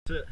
That's it.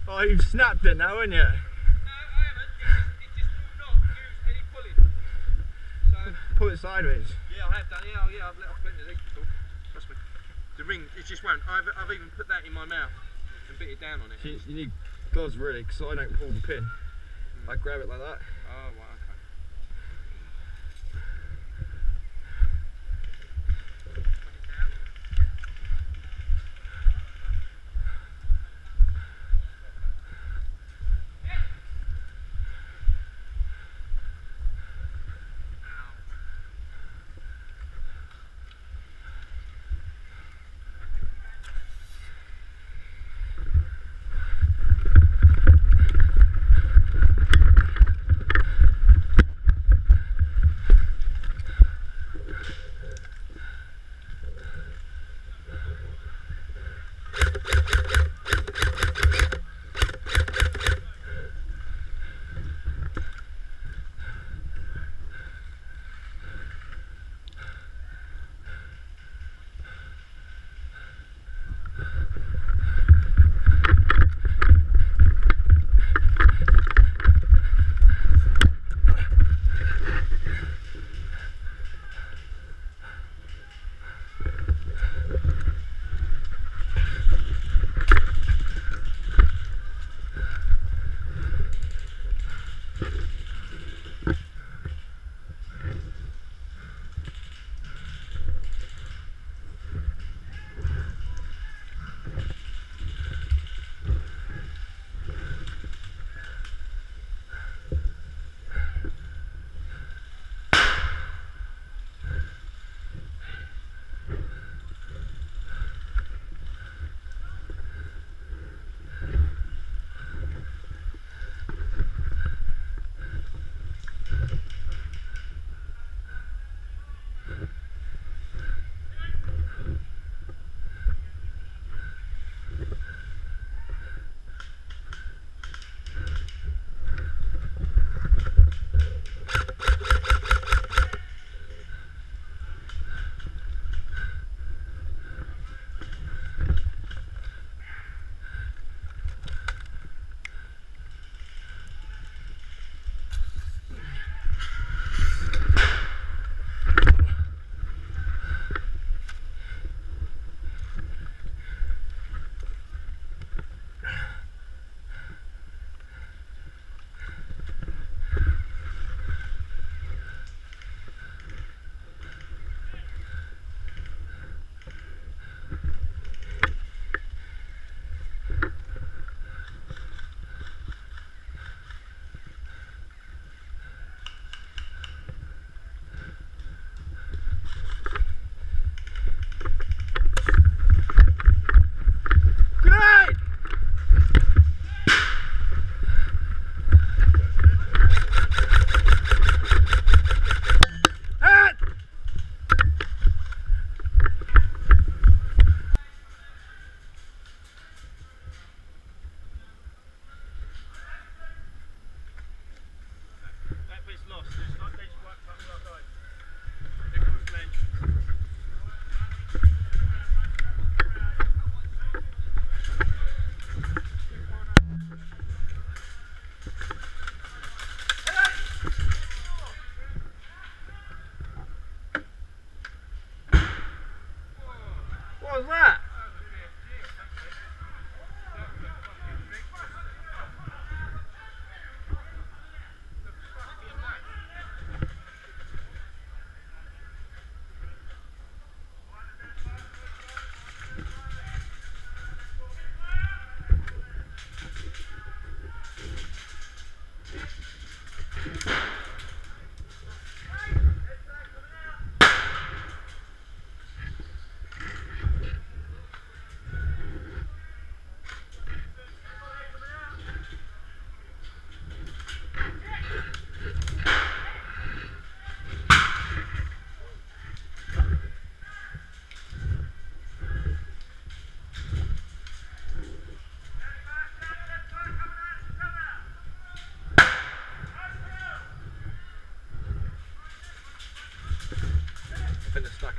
Oh, you've snapped it now, haven't you? No, I haven't. It just will not use any pulling. So Pull it sideways. yeah, I have done. Yeah, I've let off plenty of legs before. Trust me. The ring, it just won't. I've even put that in my mouth and bit it down on it. You need gloves really, because I don't pull the pin. I grab it like that. Oh, right, okay.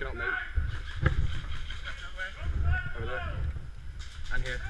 Stack it up, mate. Over there. And here.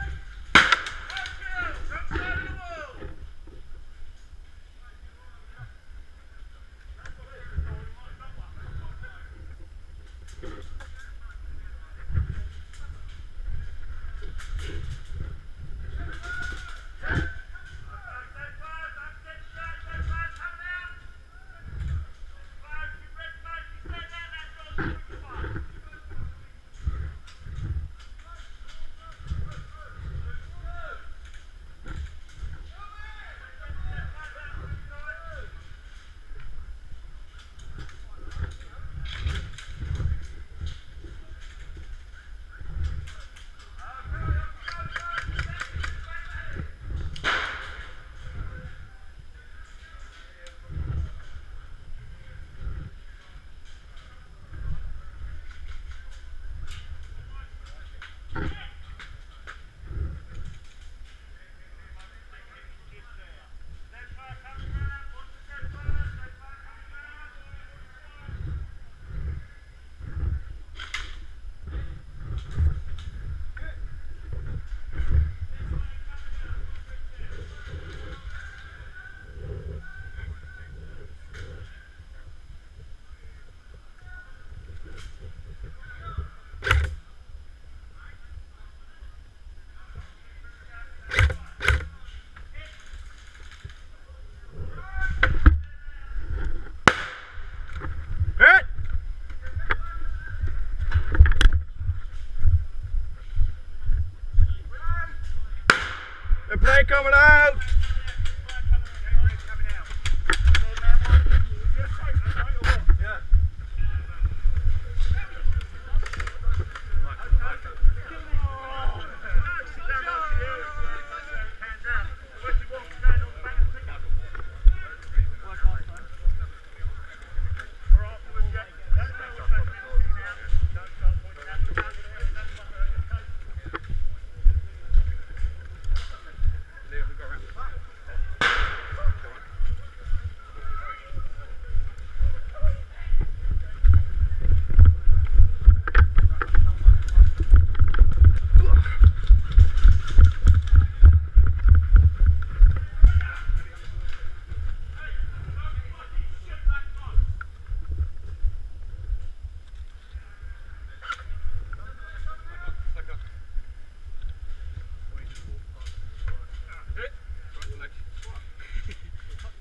The play coming out!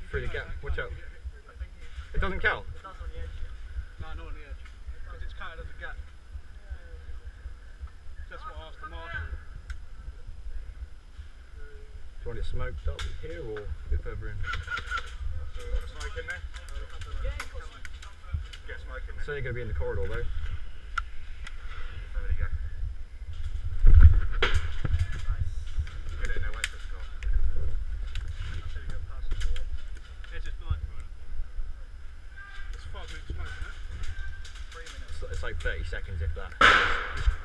Through the gap, watch out. It doesn't count? It does on the edge. No, not on the edge. Because it's counted as a gap. That's what I asked the marshal. Do you want it smoked up here or a bit further in? So we got smoke in there? Get smoke in there. It's only going to be in the corridor though. So there you go. Good in there, wait for it to go. It's just blind for it. It's 5 minutes smoke, isn't it? 3 minutes. It's like 30 seconds if that.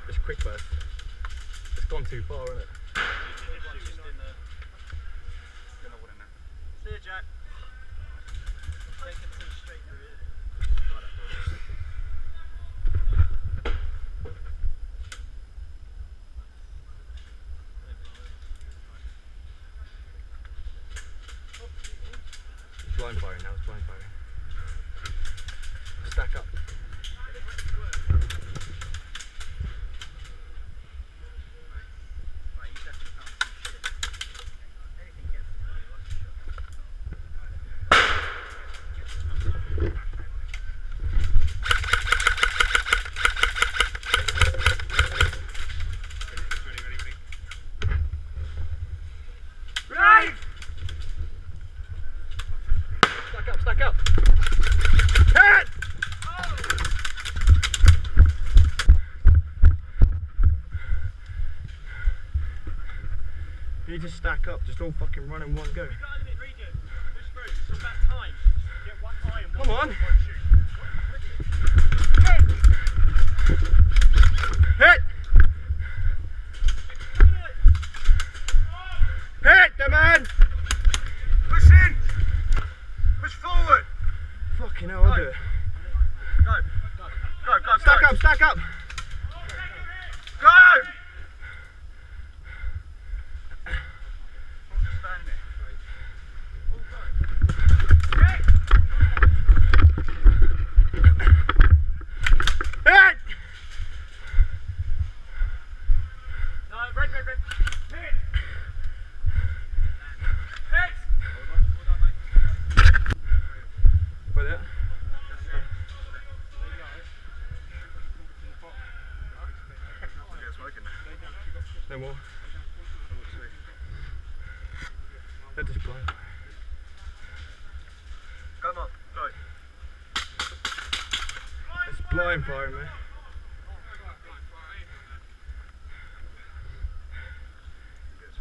It's quick burst. It's gone too far, isn't it? See you, Jack. They can see straight through it. It's blind firing now, it's blind firing. Stack up. Right, you definitely found some shit. Anything gets to you, that's a shot. Right! Stack up, stack up. Hit! You need to stack up, just all fucking run in one go. We've got a minute, Regis. Push through. It's about time. Get one eye and one Come on. shoot. Hit! Hit the man! Push in! Push forward! Fucking hell, I'll do it. Go! Go, go, go! Stack up, up, stack up. Go! Hit! No, red. Hit! Where that? No more. They're just blind. Come on, go. It's blind firing, man.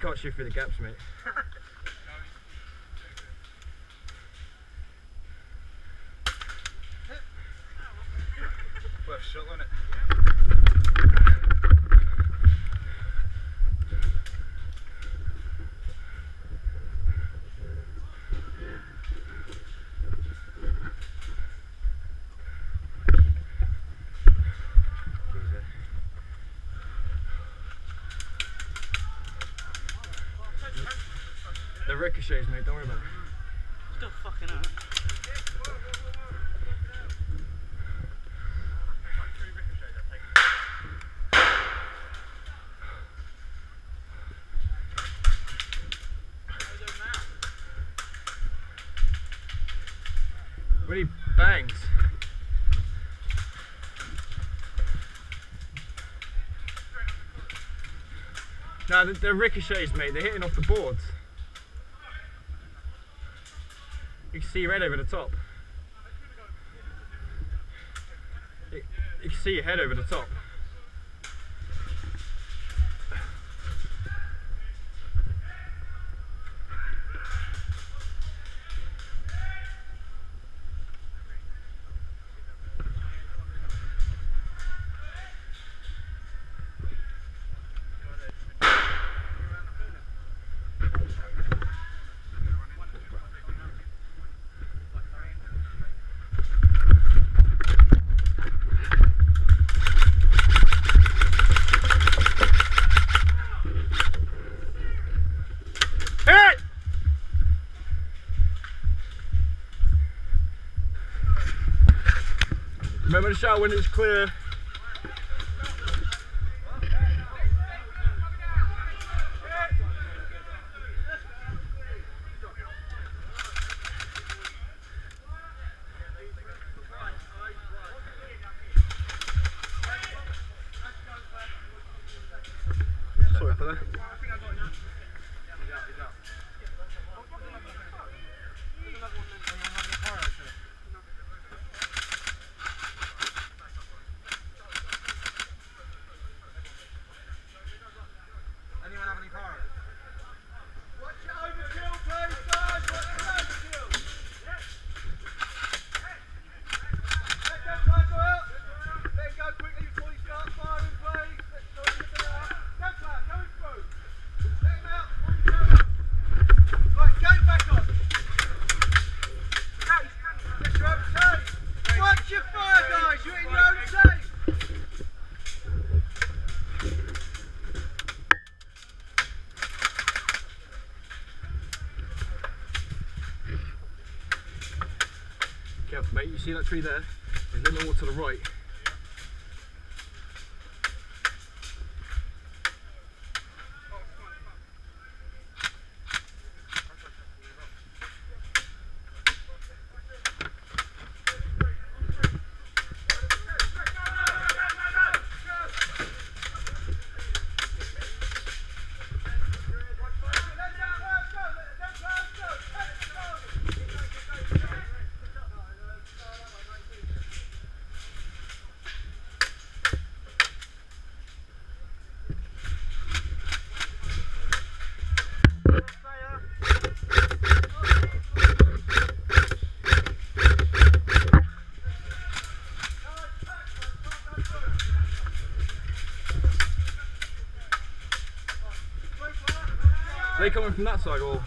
Can't shoot through the gaps, mate. Worth a shot, wasn't it? The ricochets, mate, don't worry about it. Still fucking up. Really bangs. No, they're ricochets, mate. They're hitting off the boards. You can see your head over the top. You can see your head over the top. Hit! Remember the shot when it's clear. Sorry for that. Anyone have any fire? Watch it overkill, please, guys! Watch it overkill! Let that time go out! Let it go quickly before you start firing, please! Let's go get it out! Go, Clark, going through! Let him out before you go out! Right, game back on! Get your own tape! Watch your fire, guys! You're in your own tape! Careful, mate. You see that tree there? There's a little more to the right. Are they coming from that side or?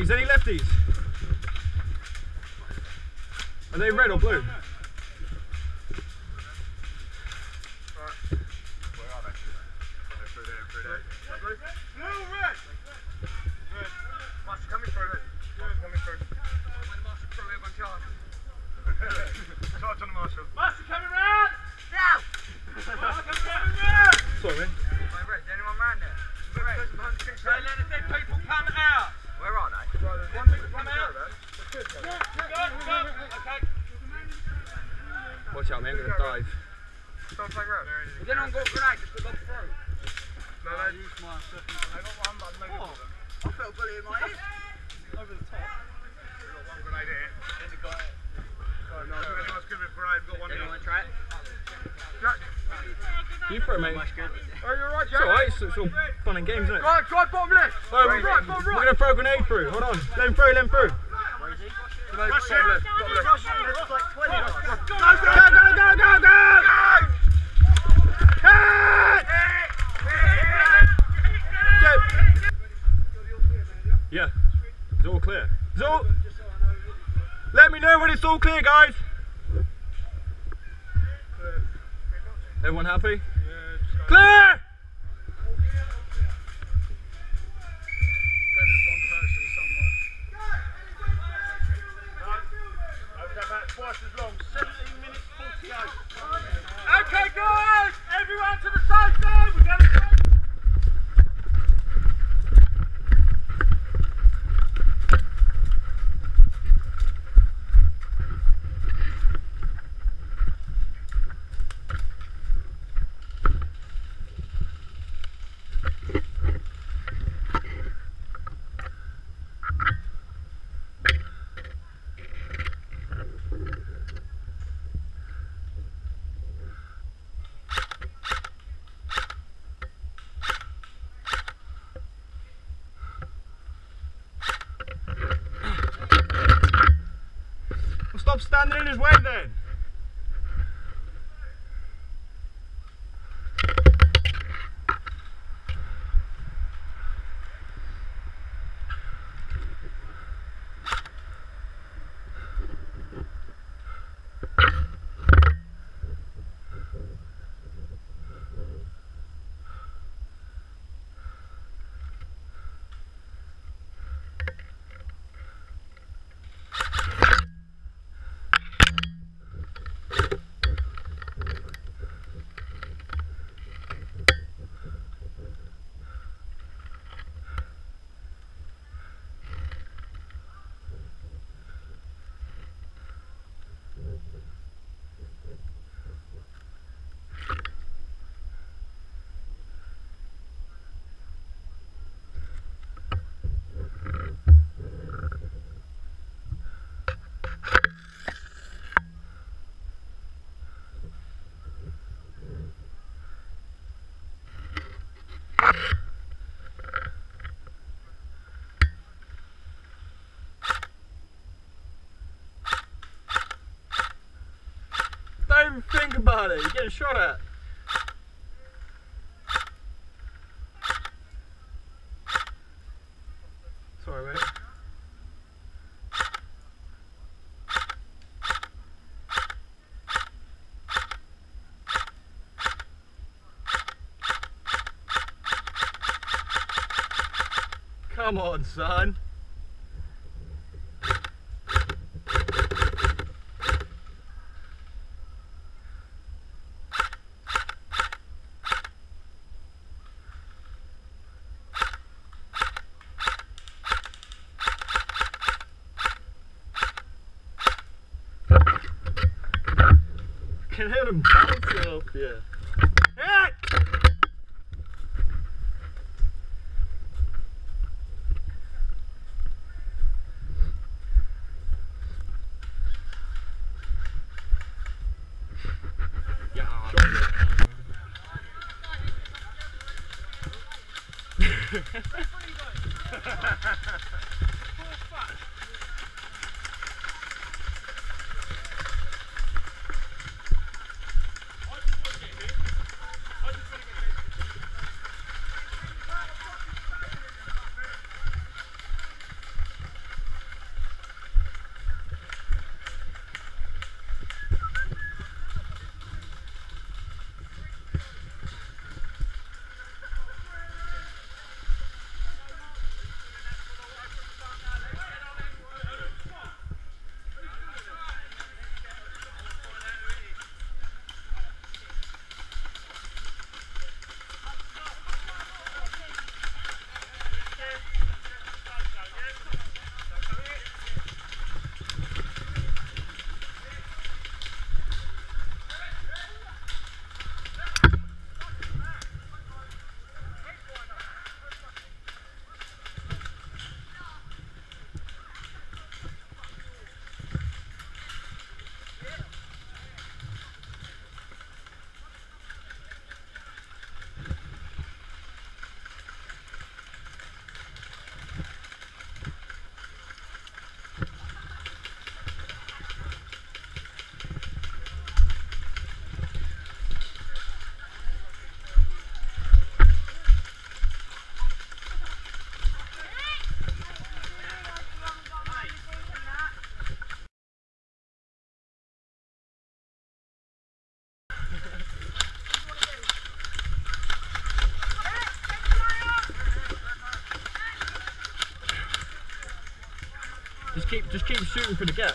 lefties? Any lefties? Are they red or blue? Where are they? They're through there. Blue, red! Red. Master coming through, red. Master coming through. When Master through, everyone charge. Charge on the Marshal. Master coming round! Now! Master coming round! Sorry, man. Red, is anyone round there? Red. Hey, let the dead people come out. Where are they? Come out. Go. Okay. Watch out, man. I'm going to dive. Don't play round. Has anyone got a grenade just to look through? No, I use my second. I got one, but maybe I felt a bullet in my hip. over the top. We've got one grenade here. Then the guy. Oh, no, if anyone's good with grenade, we've got one here. Anyone try it? Jack. You throw, mate. Oh, you're right, It's Jack. alright, it's all fun and games, isn't it? Right, try bottom left. We're going to throw a grenade through. Hold on. Let him through, let him through. Grenade, bottom left. Bottom left. There's like 20 of us. Go, go, go! Hit! Yeah, it's all clear. It's all... Let me know when it's all clear, guys. Everyone happy? Clear! Twice as long, 17 minutes 48. Okay, guys. Everyone to the side side. We're going to go. Stop standing in his way then. Don't even think about it, you're getting shot at. Sorry, mate. Come on, son. Can hit him bounce off, yeah. Heck! Just keep shooting for the gap.